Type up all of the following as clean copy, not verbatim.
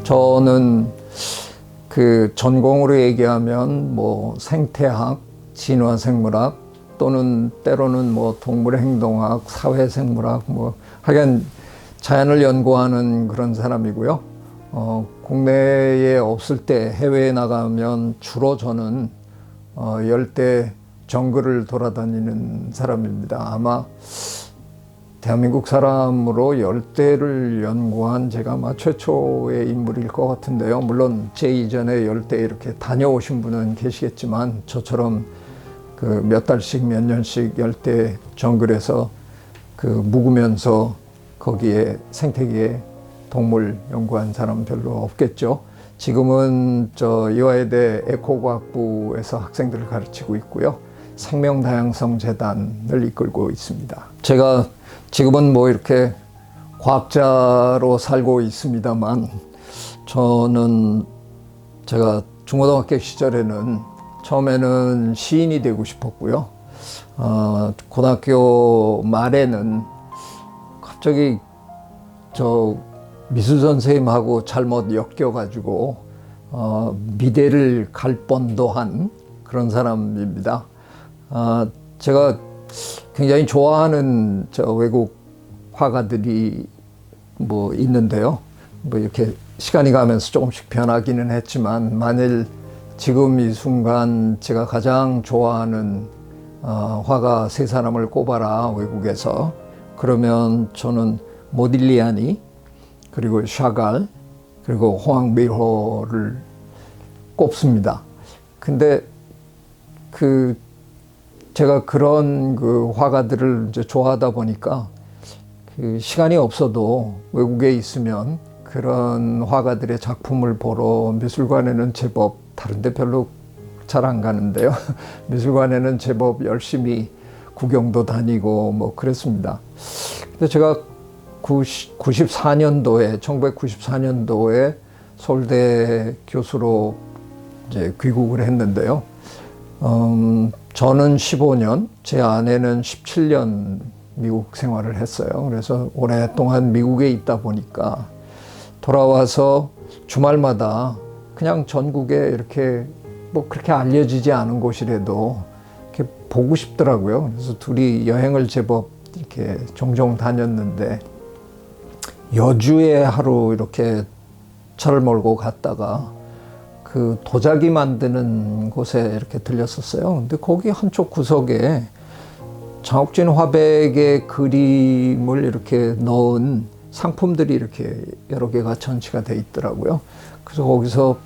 저는 그 전공으로 얘기하면 뭐 생태학, 진화생물학 또는 때로는 뭐 동물행동학, 사회생물학 뭐 하여간 자연을 연구하는 그런 사람이고요. 국내에 없을 때 해외에 나가면 주로 저는 열대 정글을 돌아다니는 사람입니다. 아마 대한민국 사람으로 열대를 연구한 제가 아마 최초의 인물일 것 같은데요. 물론 제 이전에 열대에 이렇게 다녀오신 분은 계시겠지만 저처럼 그 몇 달씩 몇 년씩 열대 정글에서 그 묵으면서 거기에 생태계 동물 연구한 사람 별로 없겠죠. 지금은 저 이화여대 에코과학부에서 학생들을 가르치고 있고요. 생명다양성 재단을 이끌고 있습니다. 제가 지금은 뭐 이렇게 과학자로 살고 있습니다만 저는 제가 중고등학교 시절에는 처음에는 시인이 되고 싶었고요. 고등학교 말에는 갑자기 저 미술 선생님하고 잘못 엮여가지고 미대를 갈 뻔도 한 그런 사람입니다. 제가 굉장히 좋아하는 저 외국 화가들이 뭐 있는데요. 뭐 이렇게 시간이 가면서 조금씩 변하기는 했지만 만일 지금 이 순간 제가 가장 좋아하는 화가 세 사람을 꼽아라 외국에서 그러면 저는 모딜리아니 그리고 샤갈 그리고 호앙 미호를 꼽습니다. 근데 그 제가 그런 그 화가들을 이제 좋아하다 보니까 그 시간이 없어도 외국에 있으면 그런 화가들의 작품을 보러 미술관에는 제법 다른데 별로 잘 안 가는데요. 미술관에는 제법 열심히 구경도 다니고 뭐 그랬습니다. 근데 제가 1994년도에 서울대 교수로 이제 귀국을 했는데요. 저는 15년, 제 아내는 17년 미국 생활을 했어요. 그래서 오랫동안 미국에 있다 보니까 돌아와서 주말마다 그냥 전국에 이렇게 뭐 그렇게 알려지지 않은 곳이라도 이렇게 보고 싶더라고요. 그래서 둘이 여행을 제법 이렇게 종종 다녔는데 여주에 하루 이렇게 차를 몰고 갔다가 그 도자기 만드는 곳에 이렇게 들렸었어요. 근데 거기 한쪽 구석에 장욱진 화백의 그림을 이렇게 넣은 상품들이 이렇게 여러 개가 전시가 돼 있더라고요. 그래서 거기서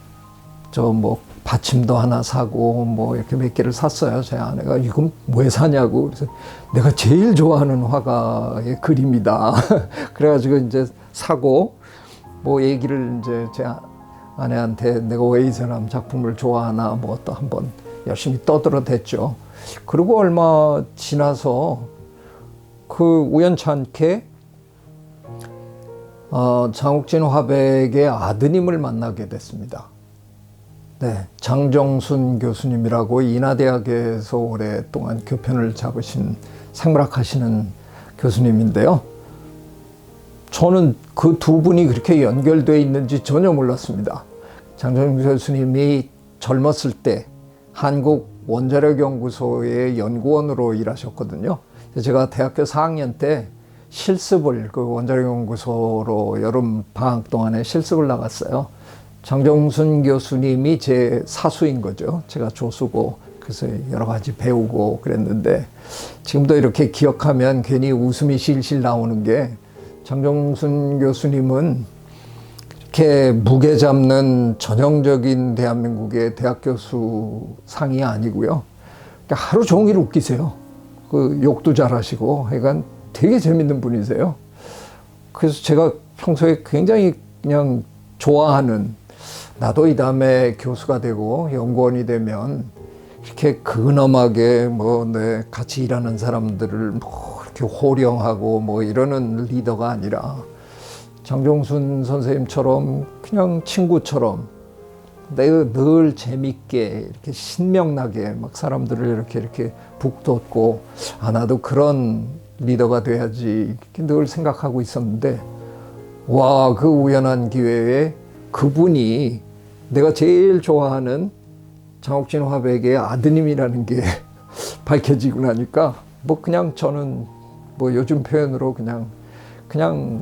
저 뭐 받침도 하나 사고 뭐 이렇게 몇 개를 샀어요. 제 아내가 이건 왜 사냐고. 그래서 내가 제일 좋아하는 화가의 그림이다. 그래가지고 이제 사고 뭐 얘기를 이제 제 아내한테 내가 왜 이 사람 작품을 좋아하나 뭐 또 한번 열심히 떠들어댔죠. 그리고 얼마 지나서 그 우연찮게 장욱진 화백의 아드님을 만나게 됐습니다. 네, 장정순 교수님이라고 인하대학에서 오랫동안 교편을 잡으신 생물학 하시는 교수님인데요. 저는 그 두 분이 그렇게 연결되어 있는지 전혀 몰랐습니다. 장정순 교수님이 젊었을 때 한국 원자력연구소의 연구원으로 일하셨거든요. 제가 대학교 4학년 때 실습을 그 원자력연구소로 여름 방학 동안에 실습을 나갔어요. 장정순 교수님이 제 사수인 거죠. 제가 조수고 그래서 여러 가지 배우고 그랬는데 지금도 이렇게 기억하면 괜히 웃음이 실실 나오는 게 장정순 교수님은 이렇게 무게 잡는 전형적인 대한민국의 대학 교수 상이 아니고요. 그러니까 하루 종일 웃기세요. 그 욕도 잘하시고 하여간 되게 재밌는 분이세요. 그래서 제가 평소에 굉장히 그냥 좋아하는 나도 이 다음에 교수가 되고 연구원이 되면 이렇게 근엄하게 뭐 같이 일하는 사람들을 뭐 이렇게 호령하고 뭐 이러는 리더가 아니라 장정순 선생님처럼 그냥 친구처럼 늘 재밌게 이렇게 신명나게 막 사람들을 이렇게 북돋고 나도 그런 리더가 돼야지 이렇게 늘 생각하고 있었는데 와, 그 우연한 기회에 그분이 내가 제일 좋아하는 장옥진 화백의 아드님이라는 게 밝혀지고 나니까 뭐 그냥 저는 뭐 요즘 표현으로 그냥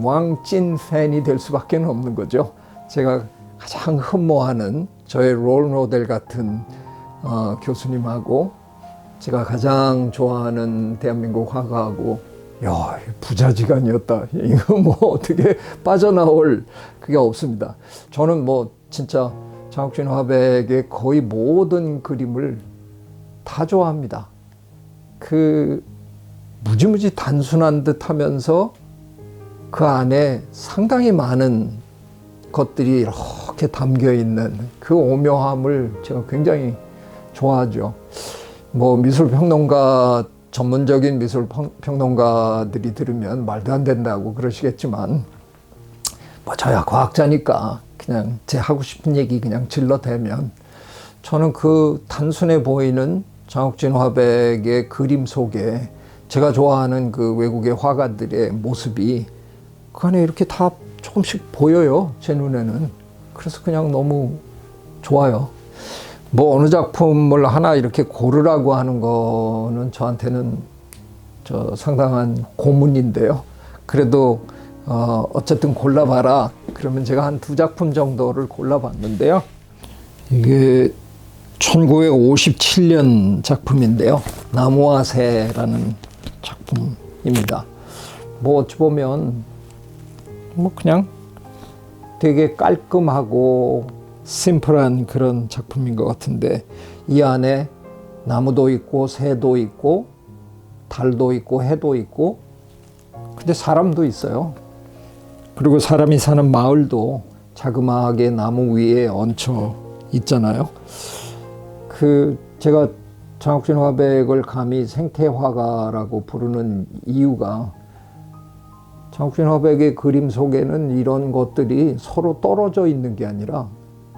왕찐 팬이 될 수밖에 없는 거죠. 제가 가장 흠모하는 저의 롤 모델 같은 교수님하고 제가 가장 좋아하는 대한민국 화가하고 야, 부자지간이었다. 이거 뭐 어떻게 빠져나올 그게 없습니다. 저는 뭐 진짜 장옥진 화백의 거의 모든 그림을 다 좋아합니다. 그 무지무지 단순한 듯 하면서 그 안에 상당히 많은 것들이 이렇게 담겨 있는 그 오묘함을 제가 굉장히 좋아하죠. 뭐 미술평론가, 전문적인 미술평론가들이 들으면 말도 안 된다고 그러시겠지만 뭐 저야 과학자니까 그냥 제 하고 싶은 얘기 그냥 질러대면 저는 그 단순해 보이는 장옥진 화백의 그림 속에 제가 좋아하는 그 외국의 화가들의 모습이 그 안에 이렇게 다 조금씩 보여요. 제 눈에는. 그래서 그냥 너무 좋아요. 뭐 어느 작품을 하나 이렇게 고르라고 하는 거는 저한테는 상당한 고문인데요. 그래도 어쨌든 골라봐라. 그러면 제가 한 2작품 정도를 골라봤는데요. 이게 1957년 작품인데요. 나무와 새라는 작품입니다. 뭐 어찌 보면 뭐 그냥 되게 깔끔하고 심플한 그런 작품인 것 같은데 이 안에 나무도 있고 새도 있고 달도 있고 해도 있고 근데 사람도 있어요. 그리고 사람이 사는 마을도 자그마하게 나무 위에 얹혀 있잖아요. 제가 장옥진 화백을 감히 생태화가라고 부르는 이유가 장옥진 화백의 그림 속에는 이런 것들이 서로 떨어져 있는 게 아니라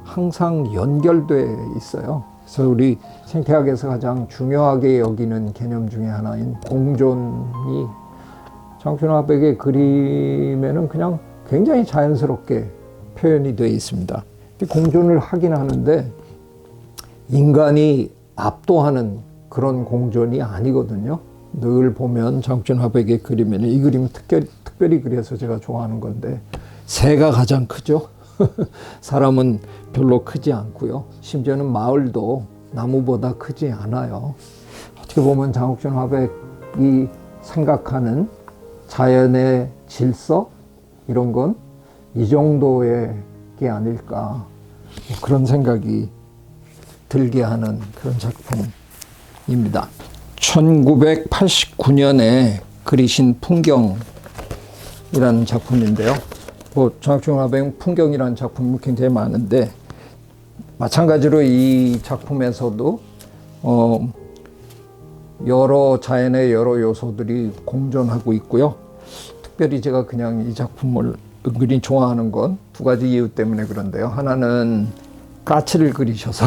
항상 연결돼 있어요. 그래서 우리 생태학에서 가장 중요하게 여기는 개념 중에 하나인 공존이 장옥진 화백의 그림에는 그냥 굉장히 자연스럽게 표현이 되어 있습니다. 공존을 하긴 하는데 인간이 압도하는 그런 공존이 아니거든요. 늘 보면 장옥진 화백의 그림에는 이 그림 특별히 그래서 제가 좋아하는 건데 새가 가장 크죠. 사람은 별로 크지 않고요. 심지어는 마을도 나무보다 크지 않아요. 어떻게 보면 장옥진 화백이 생각하는 자연의 질서 이런 건 이 정도의 게 아닐까 그런 생각이 들게 하는 그런 작품입니다. 1989년에 그리신 풍경이라는 작품인데요. 뭐 장옥진 화백 풍경이라는 작품이 굉장히 많은데 마찬가지로 이 작품에서도 여러 자연의 여러 요소들이 공존하고 있고요. 특별히 제가 그냥 이 작품을 은근히 좋아하는 건 2가지 이유 때문에 그런데요. 하나는 까치를 그리셔서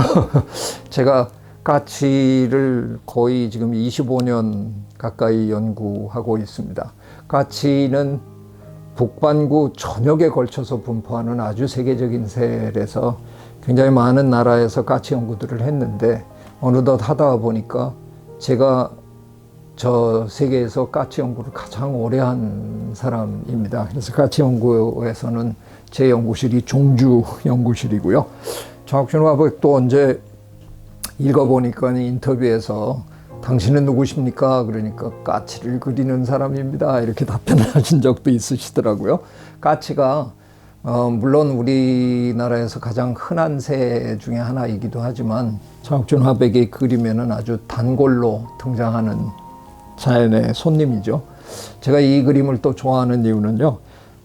제가 까치를 거의 지금 25년 가까이 연구하고 있습니다. 까치는 북반구 전역에 걸쳐서 분포하는 아주 세계적인 새라서 굉장히 많은 나라에서 까치 연구들을 했는데 어느덧 하다 보니까 제가 저 세계에서 까치 연구를 가장 오래 한 사람입니다. 그래서 까치 연구에서는 제 연구실이 종주 연구실이고요. 장옥진 화백도 언제 읽어보니까 인터뷰에서 당신은 누구십니까? 그러니까 까치를 그리는 사람입니다. 이렇게 답변을 하신 적도 있으시더라고요. 까치가 물론 우리나라에서 가장 흔한 새 중에 하나이기도 하지만 장옥진 화백의 그림에는 아주 단골로 등장하는 자연의 손님이죠. 제가 이 그림을 또 좋아하는 이유는요.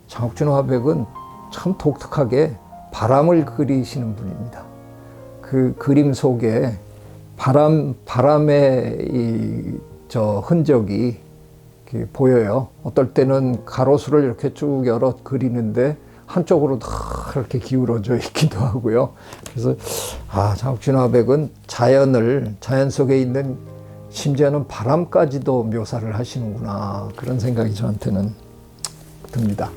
장옥진 화백은 참 독특하게 바람을 그리시는 분입니다. 그 그림 속에 바람의 흔적이 보여요. 어떨 때는 가로수를 이렇게 쭉 열어 그리는데 한쪽으로 다 이렇게 기울어져 있기도 하고요. 그래서 장옥진 화백은 자연 속에 있는 심지어는 바람까지도 묘사를 하시는구나 그런 생각이 저한테는 듭니다.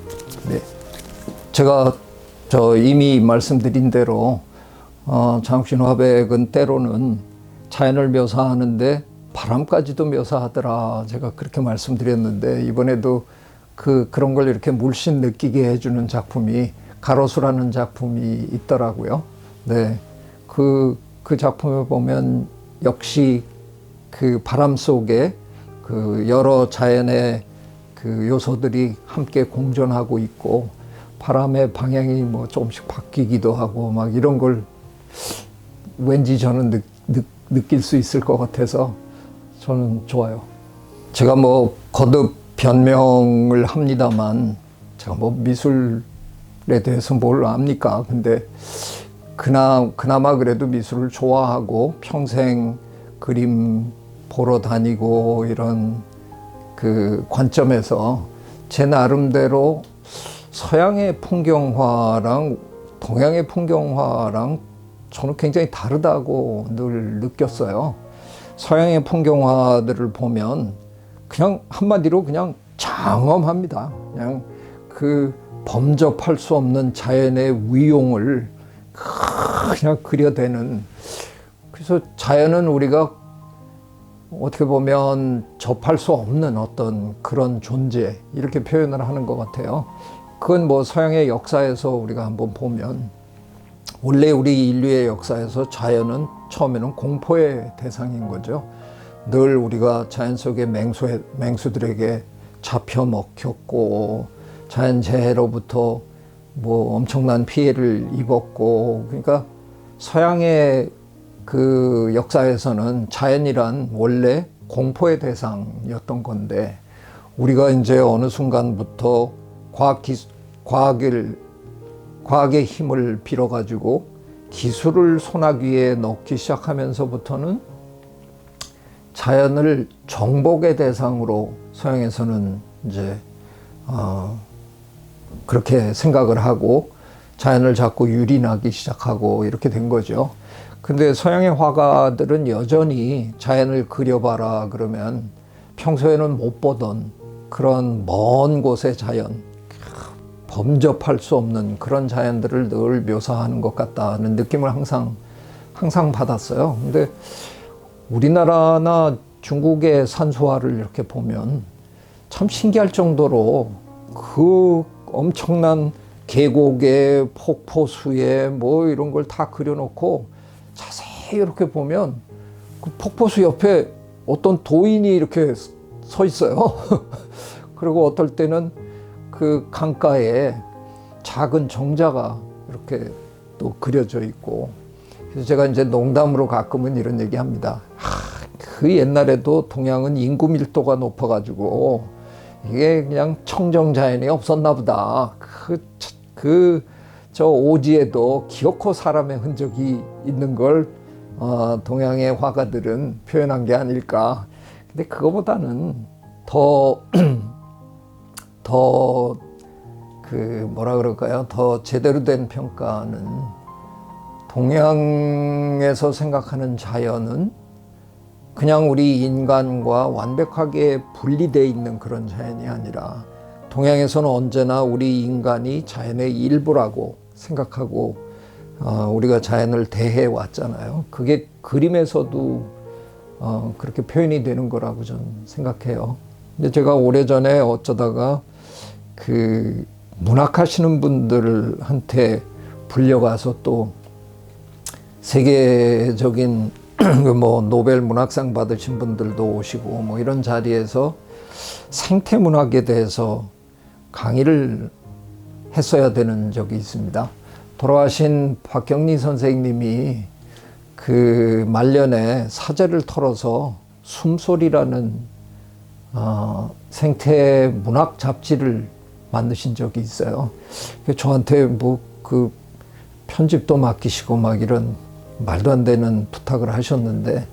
네. 제가 저 이미 말씀드린 대로 장욱신 화백은 때로는 자연을 묘사하는데 바람까지도 묘사하더라. 제가 그렇게 말씀드렸는데 이번에도 그런 걸 이렇게 물씬 느끼게 해주는 작품이 가로수라는 작품이 있더라고요. 네, 그 작품을 보면 역시 그 바람 속에 그 여러 자연의 그 요소들이 함께 공존하고 있고 바람의 방향이 뭐 조금씩 바뀌기도 하고 막 이런 걸 왠지 저는 느낄 수 있을 것 같아서 저는 좋아요. 제가 뭐 거듭 변명을 합니다만 제가 뭐 미술에 대해서 뭘 압니까? 근데 그나마 그래도 미술을 좋아하고 평생 그림 보러 다니고 이런 그 관점에서 제 나름대로 서양의 풍경화랑 동양의 풍경화랑 저는 굉장히 다르다고 늘 느꼈어요. 서양의 풍경화들을 보면 그냥 한마디로 그냥 장엄합니다. 그냥 그 범접할 수 없는 자연의 위용을 그냥 그려대는. 그래서 자연은 우리가 어떻게 보면 접할 수 없는 어떤 그런 존재 이렇게 표현을 하는 것 같아요. 그건 뭐 서양의 역사에서 우리가 한번 보면 원래 우리 인류의 역사에서 자연은 처음에는 공포의 대상인 거죠. 늘 우리가 자연 속의 맹수들에게 잡혀 먹혔고 자연재해로부터 뭐 엄청난 피해를 입었고, 그러니까 서양의 그 역사에서는 자연이란 원래 공포의 대상이었던 건데 우리가 이제 어느 순간부터 과학의 힘을 빌어가지고 기술을 손아귀에 넣기 시작하면서부터는 자연을 정복의 대상으로 서양에서는 이제 그렇게 생각을 하고 자연을 자꾸 유린하기 시작하고 이렇게 된 거죠. 근데 서양의 화가들은 여전히 자연을 그려봐라 그러면 평소에는 못 보던 그런 먼 곳의 자연, 범접할 수 없는 그런 자연들을 늘 묘사하는 것 같다는 느낌을 항상 받았어요. 근데 우리나라나 중국의 산수화를 이렇게 보면 참 신기할 정도로 그 엄청난 계곡에 폭포수에 뭐 이런 걸 다 그려놓고 자세히 이렇게 보면 그 폭포수 옆에 어떤 도인이 이렇게 서 있어요. 그리고 어떨 때는 그 강가에 작은 정자가 이렇게 또 그려져 있고, 그래서 제가 이제 농담으로 가끔은 이런 얘기 합니다. 그 옛날에도 동양은 인구 밀도가 높아가지고 이게 그냥 청정자연이 없었나 보다. 저 오지에도 기어코 사람의 흔적이 있는 걸 동양의 화가들은 표현한 게 아닐까. 근데 그거보다는 더 뭐라 그럴까요? 더 제대로 된 평가는 동양에서 생각하는 자연은 그냥 우리 인간과 완벽하게 분리되어 있는 그런 자연이 아니라 동양에서는 언제나 우리 인간이 자연의 일부라고 생각하고 우리가 자연을 대해 왔잖아요. 그게 그림에서도 그렇게 표현이 되는 거라고 저는 생각해요. 근데 제가 오래전에 어쩌다가 그 문학하시는 분들한테 불려가서 또 세계적인 뭐 노벨 문학상 받으신 분들도 오시고 뭐 이런 자리에서 생태 문학에 대해서 강의를 했어야 되는 적이 있습니다. 돌아가신 박경리 선생님이 그 말년에 사제를 털어서 숨소리라는 생태 문학 잡지를 만드신 적이 있어요. 저한테 뭐 그 편집도 맡기시고 막 이런 말도 안 되는 부탁을 하셨는데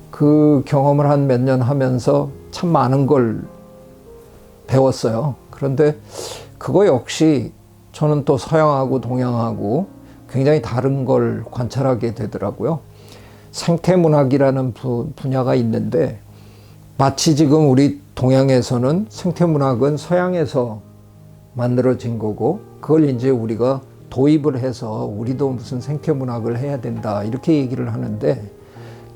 그 경험을 한 몇 년 하면서 참 많은 걸 배웠어요. 그런데 그거 역시 저는 또 서양하고 동양하고 굉장히 다른 걸 관찰하게 되더라고요. 생태문학이라는 분야가 있는데 마치 지금 우리 동양에서는 생태문학은 서양에서 만들어진 거고 그걸 이제 우리가 도입을 해서 우리도 무슨 생태문학을 해야 된다 이렇게 얘기를 하는데,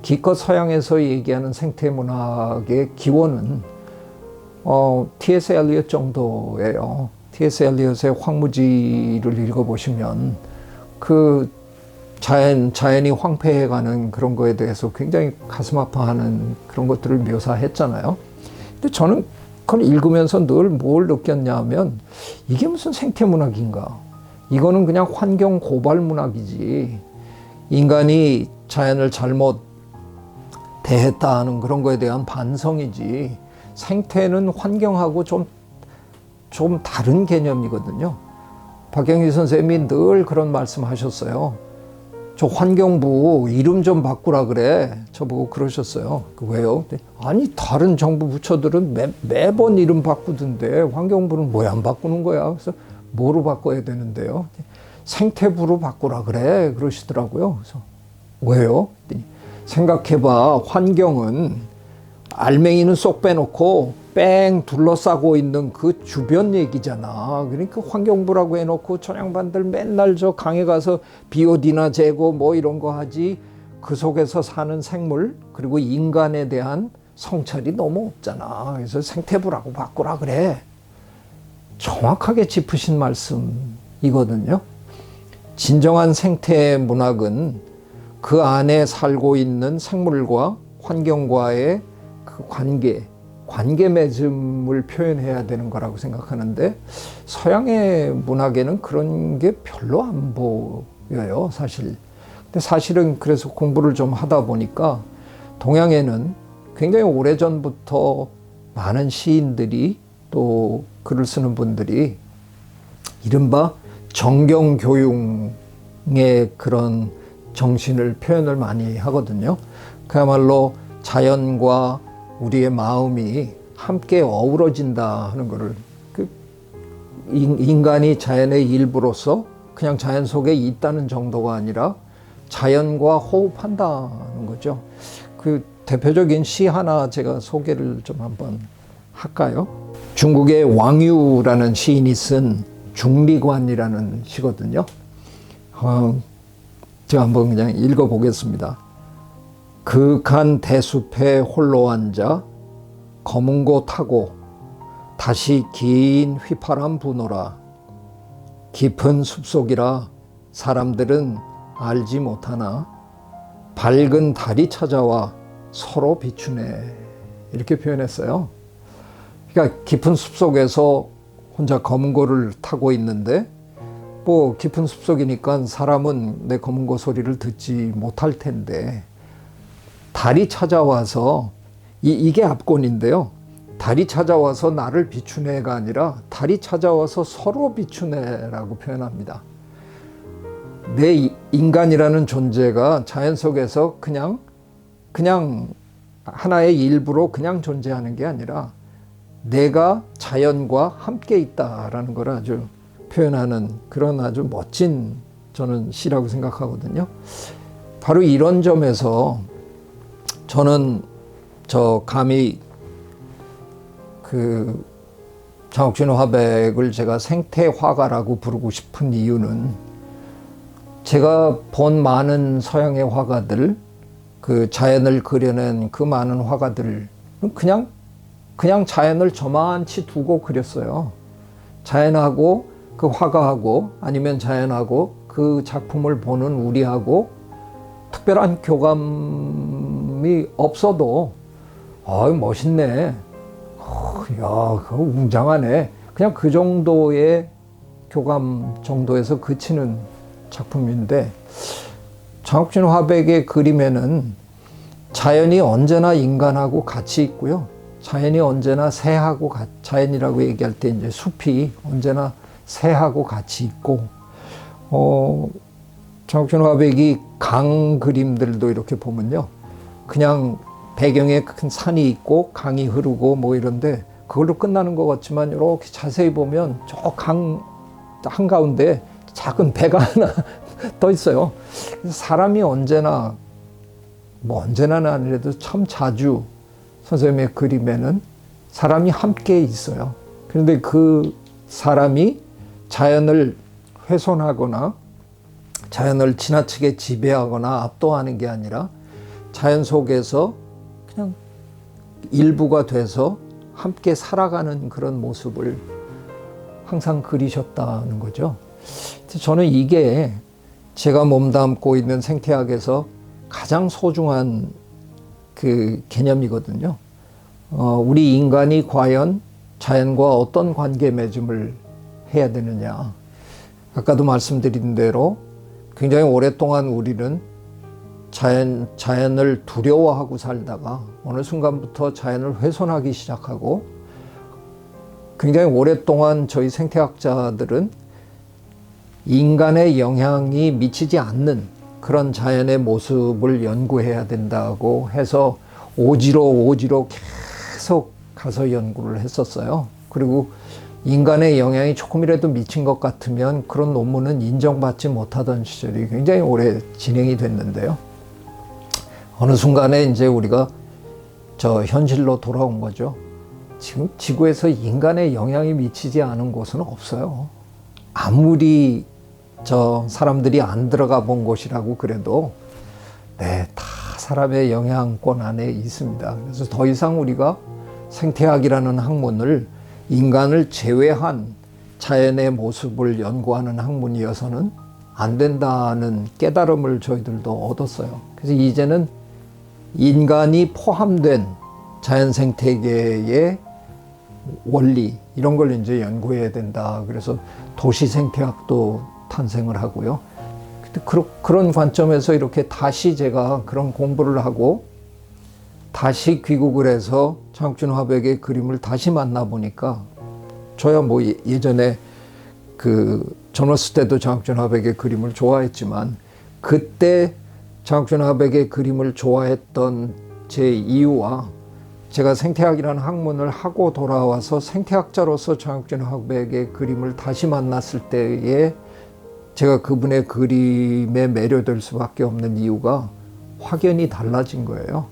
기껏 서양에서 얘기하는 생태문학의 기원은 T.S. 엘리엇 정도예요. T.S. 엘리엇의 황무지를 읽어보시면 그 자연이 황폐해가는 그런 거에 대해서 굉장히 가슴 아파하는 그런 것들을 묘사했잖아요. 근데 저는 그걸 읽으면서 늘 뭘 느꼈냐면, 이게 무슨 생태문학인가? 이거는 그냥 환경 고발 문학이지, 인간이 자연을 잘못 대했다 하는 그런 거에 대한 반성이지, 생태는 환경하고 좀 다른 개념이거든요. 박경희 선생님이 늘 그런 말씀 하셨어요. 저 환경부 이름 좀 바꾸라 그래. 저보고 그러셨어요. 왜요? 아니, 다른 정부 부처들은 매번 이름 바꾸던데 환경부는 왜 안 바꾸는 거야? 그래서 뭐로 바꿔야 되는데요? 생태부로 바꾸라 그래. 그러시더라고요. 그래서 왜요? 생각해봐. 환경은 알맹이는 쏙 빼놓고 뺑 둘러싸고 있는 그 주변 얘기잖아. 그러니까 환경부라고 해놓고 저양반들 맨날 저 강에 가서 비오디나 재고 뭐 이런 거 하지, 그 속에서 사는 생물 그리고 인간에 대한 성찰이 너무 없잖아. 그래서 생태부라고 바꾸라 그래. 정확하게 짚으신 말씀이거든요. 진정한 생태 문학은 그 안에 살고 있는 생물과 환경과의 그 관계 맺음을 표현해야 되는 거라고 생각하는데, 서양의 문학에는 그런 게 별로 안 보여요, 사실. 근데 사실은 그래서 공부를 좀 하다 보니까 동양에는 굉장히 오래전부터 많은 시인들이, 또 글을 쓰는 분들이 이른바 정경교육의 그런 정신을 표현을 많이 하거든요. 그야말로 자연과 우리의 마음이 함께 어우러진다 하는 것을, 인간이 자연의 일부로서 그냥 자연 속에 있다는 정도가 아니라 자연과 호흡한다는 거죠. 그 대표적인 시 하나 제가 소개를 좀 한번 할까요? 중국의 왕유라는 시인이 쓴 중리관이라는 시거든요. 제가 한번 그냥 읽어보겠습니다. 그간 대숲에 홀로 앉아 검은고 타고 다시 긴 휘파람 부노라. 깊은 숲속이라 사람들은 알지 못하나 밝은 달이 찾아와 서로 비추네. 이렇게 표현했어요. 그러니까 깊은 숲속에서 혼자 검은고를 타고 있는데, 뭐 깊은 숲속이니까 사람은 내 검은고 소리를 듣지 못할 텐데, 달이 찾아와서, 이게 앞권인데요. 달이 찾아와서 나를 비추네가 아니라 달이 찾아와서 서로 비추네라고 표현합니다. 내 인간이라는 존재가 자연 속에서 그냥 하나의 일부로 그냥 존재하는 게 아니라 내가 자연과 함께 있다라는 걸 아주 표현하는 그런 아주 멋진, 저는 시라고 생각하거든요. 바로 이런 점에서 저는 감히 그 장옥진 화백을 제가 생태화가라고 부르고 싶은 이유는, 제가 본 많은 서양의 화가들, 그 자연을 그려낸 그 많은 화가들은 그냥 자연을 저만치 두고 그렸어요. 자연하고 그 화가하고, 아니면 자연하고 그 작품을 보는 우리하고 특별한 교감이 없어도 멋있네, 야, 그거 웅장하네, 그냥 그 정도의 교감 정도에서 그치는 작품인데, 장옥진 화백의 그림에는 자연이 언제나 인간하고 같이 있고요. 자연이 언제나 새하고 자연이라고 얘기할 때 이제 숲이 언제나 새하고 같이 있고, 장옥진 화백이 강 그림들도 이렇게 보면요, 그냥 배경에 큰 산이 있고 강이 흐르고 뭐 이런데 그걸로 끝나는 것 같지만, 이렇게 자세히 보면 저 강 한가운데 작은 배가 하나 더 있어요. 사람이 언제나, 뭐 언제나는 아니라도 참 자주 선생님의 그림에는 사람이 함께 있어요. 그런데 그 사람이 자연을 훼손하거나 자연을 지나치게 지배하거나 압도하는 게 아니라 자연 속에서 그냥 일부가 돼서 함께 살아가는 그런 모습을 항상 그리셨다는 거죠. 저는 이게 제가 몸담고 있는 생태학에서 가장 소중한 그 개념이거든요. 우리 인간이 과연 자연과 어떤 관계 맺음을 해야 되느냐. 아까도 말씀드린 대로 굉장히 오랫동안 우리는 자연을 두려워하고 살다가 어느 순간부터 자연을 훼손하기 시작하고, 굉장히 오랫동안 저희 생태학자들은 인간의 영향이 미치지 않는 그런 자연의 모습을 연구해야 된다고 해서 오지로 계속 가서 연구를 했었어요. 그리고 인간의 영향이 조금이라도 미친 것 같으면 그런 논문은 인정받지 못하던 시절이 굉장히 오래 진행이 됐는데요. 어느 순간에 이제 우리가 저 현실로 돌아온 거죠. 지금 지구에서 인간의 영향이 미치지 않은 곳은 없어요. 아무리 저 사람들이 안 들어가 본 곳이라고 그래도 다 사람의 영향권 안에 있습니다. 그래서 더 이상 우리가 생태학이라는 학문을 인간을 제외한 자연의 모습을 연구하는 학문이어서는 안 된다는 깨달음을 저희들도 얻었어요. 그래서 이제는 인간이 포함된 자연 생태계의 원리, 이런 걸 이제 연구해야 된다. 그래서 도시 생태학도 탄생을 하고요. 그런 관점에서 이렇게 다시 제가 그런 공부를 하고 다시 귀국을 해서 장혁준 화백의 그림을 다시 만나보니까, 저야 뭐 예전에 그 젊었을 때도 장혁준 화백의 그림을 좋아했지만, 그때 장혁준 화백의 그림을 좋아했던 제 이유와 제가 생태학이라는 학문을 하고 돌아와서 생태학자로서 장혁준 화백의 그림을 다시 만났을 때에 제가 그분의 그림에 매료될 수밖에 없는 이유가 확연히 달라진 거예요.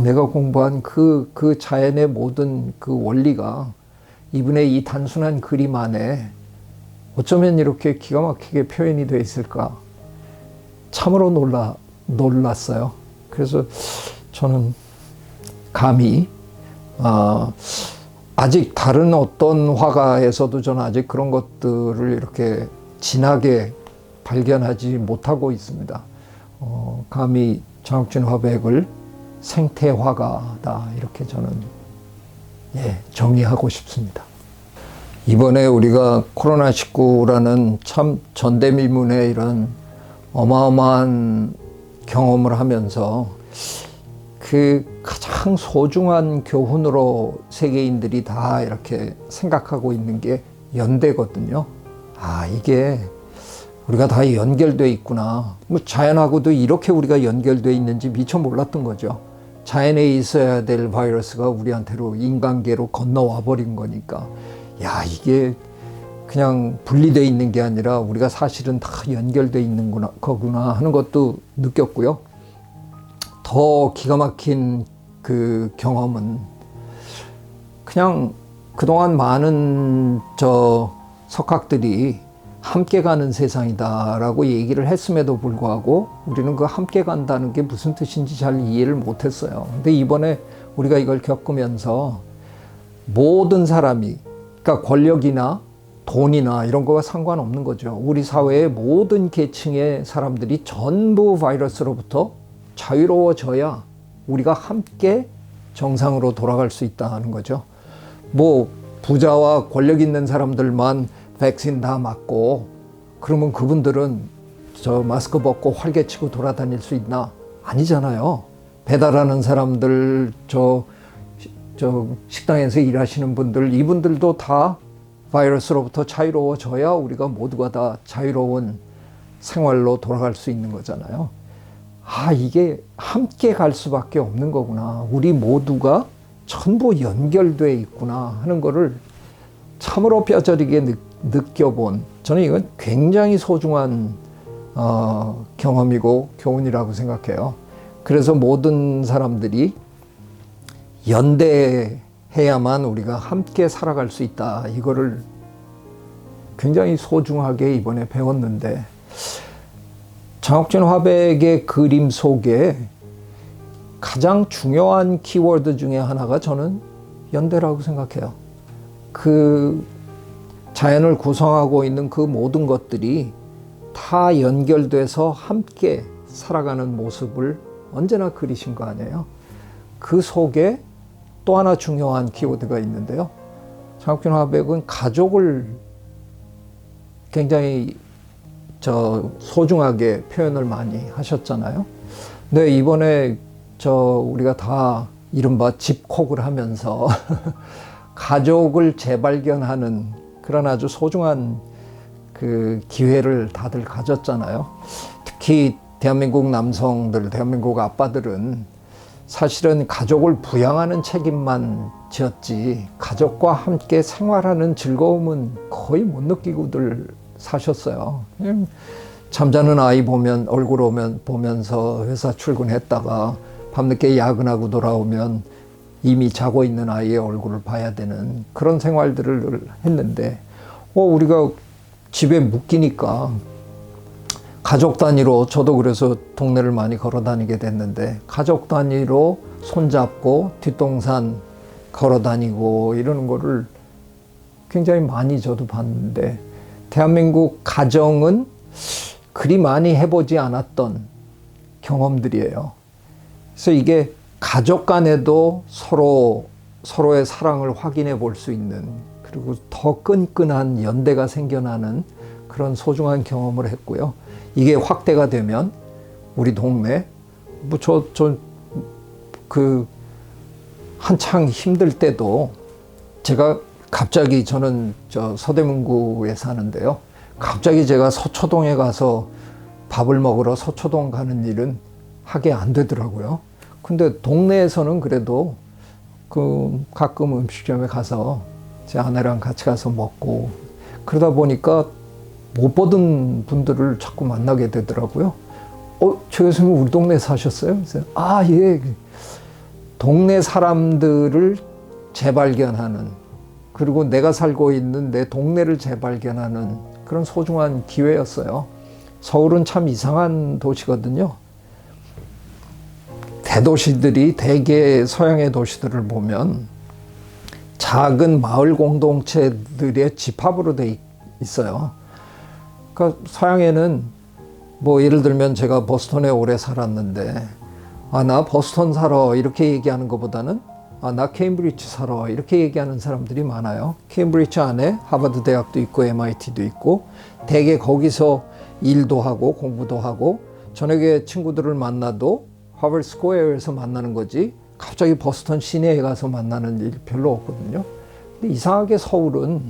내가 공부한 그 자연의 모든 그 원리가 이분의 이 단순한 그림 안에 어쩌면 이렇게 기가 막히게 표현이 되어 있을까. 참으로 놀랐어요. 그래서 저는 감히 아직 다른 어떤 화가에서도 저는 아직 그런 것들을 이렇게 진하게 발견하지 못하고 있습니다. 감히 장혁준 화백을 생태화가다, 이렇게 저는 정의하고 싶습니다. 이번에 우리가 코로나19라는 참 전대미문의 이런 어마어마한 경험을 하면서 그 가장 소중한 교훈으로 세계인들이 다 이렇게 생각하고 있는 게 연대거든요. 이게 우리가 다 연결돼 있구나. 뭐 자연하고도 이렇게 우리가 연결돼 있는지 미처 몰랐던 거죠. 자연에 있어야 될 바이러스가 우리한테로, 인간계로 건너와 버린 거니까, 이게 그냥 분리되어 있는 게 아니라 우리가 사실은 다 연결되어 있는 거구나 하는 것도 느꼈고요. 더 기가 막힌 그 경험은 그냥 그동안 많은 석학들이 함께 가는 세상이다라고 얘기를 했음에도 불구하고 우리는 그 함께 간다는 게 무슨 뜻인지 잘 이해를 못했어요. 근데 이번에 우리가 이걸 겪으면서 모든 사람이, 그러니까 권력이나 돈이나 이런 거와 상관없는 거죠. 우리 사회의 모든 계층의 사람들이 전부 바이러스로부터 자유로워져야 우리가 함께 정상으로 돌아갈 수 있다는 거죠. 뭐 부자와 권력 있는 사람들만 백신 다 맞고 그러면 그분들은 마스크 벗고 활개치고 돌아다닐 수 있나? 아니잖아요. 배달하는 사람들, 식당에서 일하시는 분들, 이분들도 다 바이러스로부터 자유로워져야 우리가 모두가 다 자유로운 생활로 돌아갈 수 있는 거잖아요. 이게 함께 갈 수밖에 없는 거구나. 우리 모두가 전부 연결돼 있구나 하는 거를 참으로 뼈저리게 느껴본, 저는 이건 굉장히 소중한 경험이고 교훈이라고 생각해요. 그래서 모든 사람들이 연대해야만 우리가 함께 살아갈 수 있다, 이거를 굉장히 소중하게 이번에 배웠는데, 장욱진 화백의 그림 속에 가장 중요한 키워드 중에 하나가 저는 연대라고 생각해요. 그 자연을 구성하고 있는 그 모든 것들이 다 연결돼서 함께 살아가는 모습을 언제나 그리신 거 아니에요. 그 속에 또 하나 중요한 키워드가 있는데요. 장욱진 화백은 가족을 굉장히 소중하게 표현을 많이 하셨잖아요. 근데 이번에 우리가 다 이른바 집콕을 하면서 가족을 재발견하는 그런 아주 소중한 그 기회를 다들 가졌잖아요. 특히 대한민국 남성들, 대한민국 아빠들은 사실은 가족을 부양하는 책임만 지었지 가족과 함께 생활하는 즐거움은 거의 못 느끼고들 사셨어요. 그냥 잠자는 아이 얼굴 보면서 회사 출근했다가 밤늦게 야근하고 돌아오면 이미 자고 있는 아이의 얼굴을 봐야 되는 그런 생활들을 했는데, 우리가 집에 묶이니까 가족 단위로, 저도 그래서 동네를 많이 걸어 다니게 됐는데, 가족 단위로 손잡고 뒷동산 걸어 다니고 이러는 거를 굉장히 많이 저도 봤는데, 대한민국 가정은 그리 많이 해보지 않았던 경험들이에요. 그래서 이게 가족 간에도 서로의 사랑을 확인해 볼 수 있는, 그리고 더 끈끈한 연대가 생겨나는 그런 소중한 경험을 했고요. 이게 확대가 되면 우리 동네, 한창 힘들 때도 제가 갑자기, 저는 서대문구에 사는데요. 갑자기 제가 서초동에 가서 밥을 먹으러 서초동 가는 일은 하게 안 되더라고요. 근데 동네에서는 그래도 가끔 음식점에 가서 제 아내랑 같이 가서 먹고, 그러다 보니까 못 보던 분들을 자꾸 만나게 되더라고요. 최 교수님 우리 동네에 사셨어요? 그래서 예. 동네 사람들을 재발견하는, 그리고 내가 살고 있는 내 동네를 재발견하는 그런 소중한 기회였어요. 서울은 참 이상한 도시거든요. 대도시들이, 대개 서양의 도시들을 보면 작은 마을 공동체들의 집합으로 돼 있어요. 그러니까 서양에는 예를 들면 제가 보스턴에 오래 살았는데, 나 보스턴 살아 이렇게 얘기하는 것보다는 나 케임브리지 살아 이렇게 얘기하는 사람들이 많아요. 케임브리지 안에 하버드 대학도 있고 MIT도 있고, 대개 거기서 일도 하고 공부도 하고, 저녁에 친구들을 만나도 하버드 스퀘어에서 만나는 거지 갑자기 보스턴 시내에 가서 만나는 일 별로 없거든요. 근데 이상하게 서울은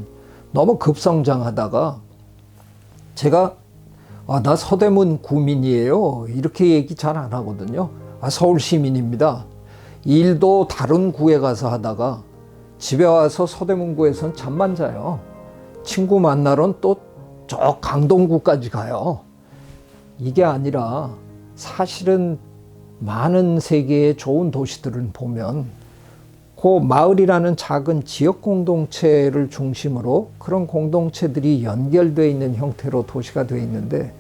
너무 급성장하다가, 제가 나 서대문 구민이에요 이렇게 얘기 잘 안 하거든요. 서울 시민입니다. 일도 다른 구에 가서 하다가 집에 와서 서대문구에서는 잠만 자요. 친구 만나러는 또 저 강동구까지 가요. 이게 아니라 사실은 많은 세계의 좋은 도시들을 보면 그 마을이라는 작은 지역 공동체를 중심으로 그런 공동체들이 연결되어 있는 형태로 도시가 되어 있는데,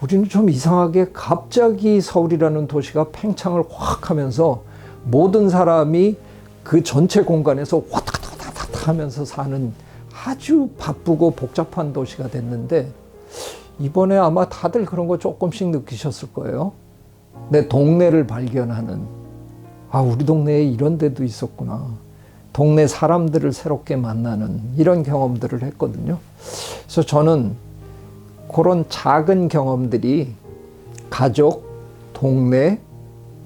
우리는 좀 이상하게 갑자기 서울이라는 도시가 팽창을 확 하면서 모든 사람이 그 전체 공간에서 와타타타타 하면서 사는 아주 바쁘고 복잡한 도시가 됐는데, 이번에 아마 다들 그런 거 조금씩 느끼셨을 거예요. 내 동네를 발견하는, 우리 동네에 이런 데도 있었구나. 동네 사람들을 새롭게 만나는 이런 경험들을 했거든요. 그래서 저는 그런 작은 경험들이 가족, 동네,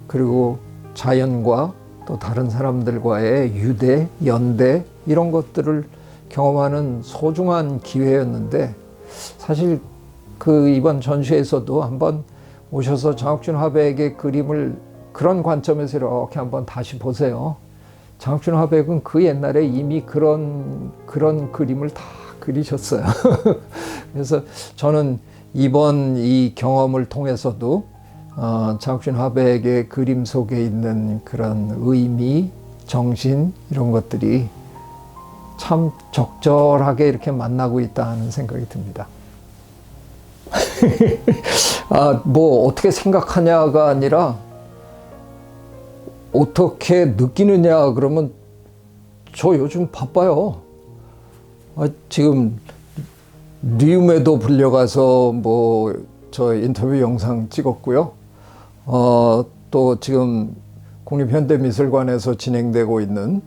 그리고 자연과 또 다른 사람들과의 유대, 연대 이런 것들을 경험하는 소중한 기회였는데, 사실 이번 전시회에서도 한번 오셔서 장욱진 화백의 그림을 그런 관점에서 이렇게 한번 다시 보세요. 장욱진 화백은 그 옛날에 이미 그런 그림을 다 그리셨어요. 그래서 저는 이번 이 경험을 통해서도 장욱진 화백의 그림 속에 있는 그런 의미, 정신 이런 것들이 참 적절하게 이렇게 만나고 있다 하는 생각이 듭니다. 뭐 어떻게 생각하냐가 아니라 어떻게 느끼느냐 그러면 저 요즘 바빠요. 지금 리움에도 불려가서 뭐 저 인터뷰 영상 찍었고요. 또 지금 국립현대미술관에서 진행되고 있는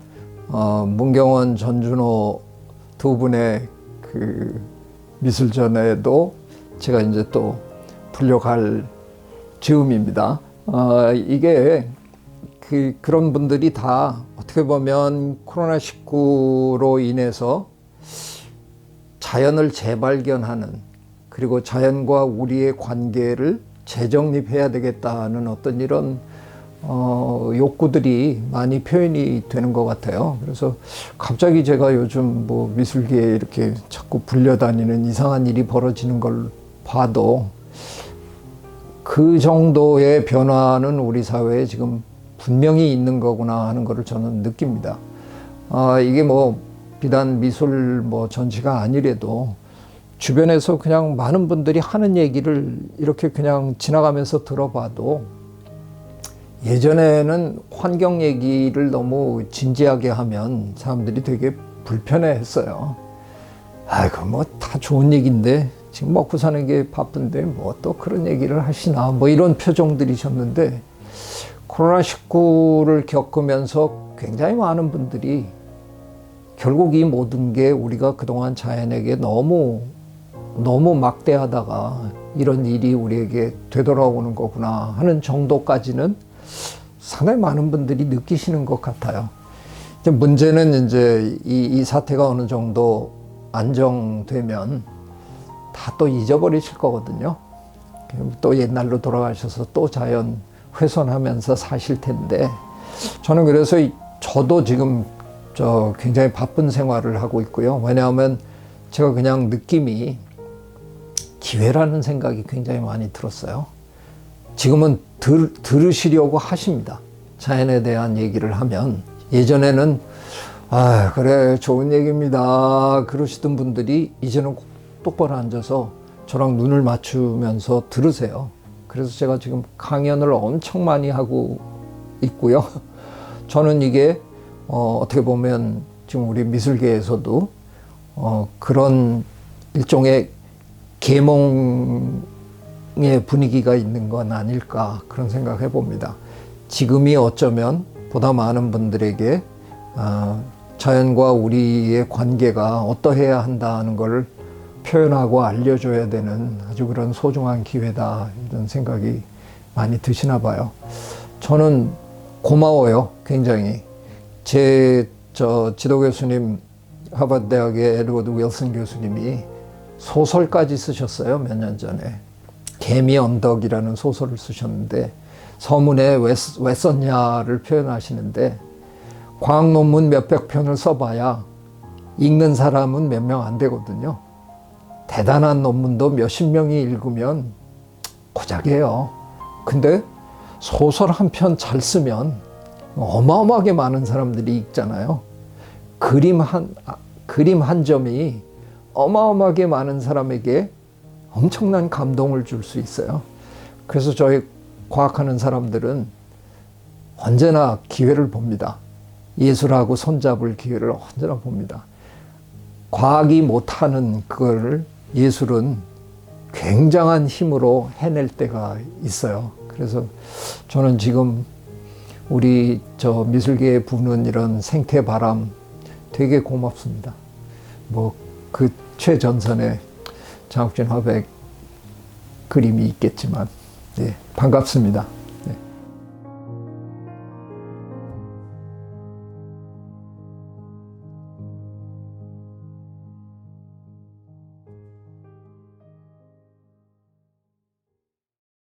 문경원, 전준호 두 분의 그 미술전에도 제가 이제 또 불려갈 즈음입니다. 이게 그런 분들이 다 어떻게 보면 코로나19로 인해서 자연을 재발견하는, 그리고 자연과 우리의 관계를 재정립해야 되겠다는 어떤 이런 욕구들이 많이 표현이 되는 것 같아요. 그래서 갑자기 제가 요즘 뭐 미술계에 이렇게 자꾸 불려다니는 이상한 일이 벌어지는 걸 봐도 그 정도의 변화는 우리 사회에 지금 분명히 있는 거구나 하는 것을 저는 느낍니다. 이게 뭐 비단 미술 뭐 전시가 아니래도 주변에서 그냥 많은 분들이 하는 얘기를 이렇게 그냥 지나가면서 들어봐도 예전에는 환경 얘기를 너무 진지하게 하면 사람들이 되게 불편해했어요. 아이고 뭐 다 좋은 얘기인데 지금 먹고 사는 게 바쁜데 뭐 또 그런 얘기를 하시나 뭐 이런 표정들이셨는데, 코로나19를 겪으면서 굉장히 많은 분들이 결국 이 모든 게 우리가 그동안 자연에게 너무 막대하다가 이런 일이 우리에게 되돌아오는 거구나 하는 정도까지는 상당히 많은 분들이 느끼시는 것 같아요. 이제 문제는 이제 이 사태가 어느 정도 안정되면 다 또 잊어버리실 거거든요. 또 옛날로 돌아가셔서 또 자연 훼손하면서 사실 텐데, 저는 그래서 저도 지금 굉장히 바쁜 생활을 하고 있고요. 왜냐하면 제가 그냥 느낌이 기회라는 생각이 굉장히 많이 들었어요. 지금은 들으시려고 하십니다. 자연에 대한 얘기를 하면. 예전에는 그래 좋은 얘기입니다 그러시던 분들이 이제는 똑바로 앉아서 저랑 눈을 맞추면서 들으세요. 그래서 제가 지금 강연을 엄청 많이 하고 있고요. 저는 이게 어떻게 보면 지금 우리 미술계에서도 그런 일종의 계몽의 분위기가 있는 건 아닐까 그런 생각을 해봅니다. 지금이 어쩌면 보다 많은 분들에게 자연과 우리의 관계가 어떠해야 한다는 걸 표현하고 알려줘야 되는 아주 그런 소중한 기회다 이런 생각이 많이 드시나 봐요. 저는 고마워요. 굉장히. 제 지도 교수님, 하버드 대학의 에드워드 윌슨 교수님이 소설까지 쓰셨어요. 몇 년 전에. 개미 언덕이라는 소설을 쓰셨는데 서문에 왜 썼냐를 표현하시는데, 과학 논문 몇백 편을 써봐야 읽는 사람은 몇 명 안 되거든요. 대단한 논문도 몇십 명이 읽으면 고작이에요. 근데 소설 한 편 잘 쓰면 어마어마하게 많은 사람들이 읽잖아요. 그림 한 점이 어마어마하게 많은 사람에게 엄청난 감동을 줄 수 있어요. 그래서 저희 과학하는 사람들은 언제나 기회를 봅니다. 예술하고 손잡을 기회를 언제나 봅니다. 과학이 못하는 그거를 예술은 굉장한 힘으로 해낼 때가 있어요. 그래서 저는 지금 우리 미술계에 부는 이런 생태 바람 되게 고맙습니다. 뭐 그 최전선에 장욱진 화백 그림이 있겠지만, 네, 반갑습니다.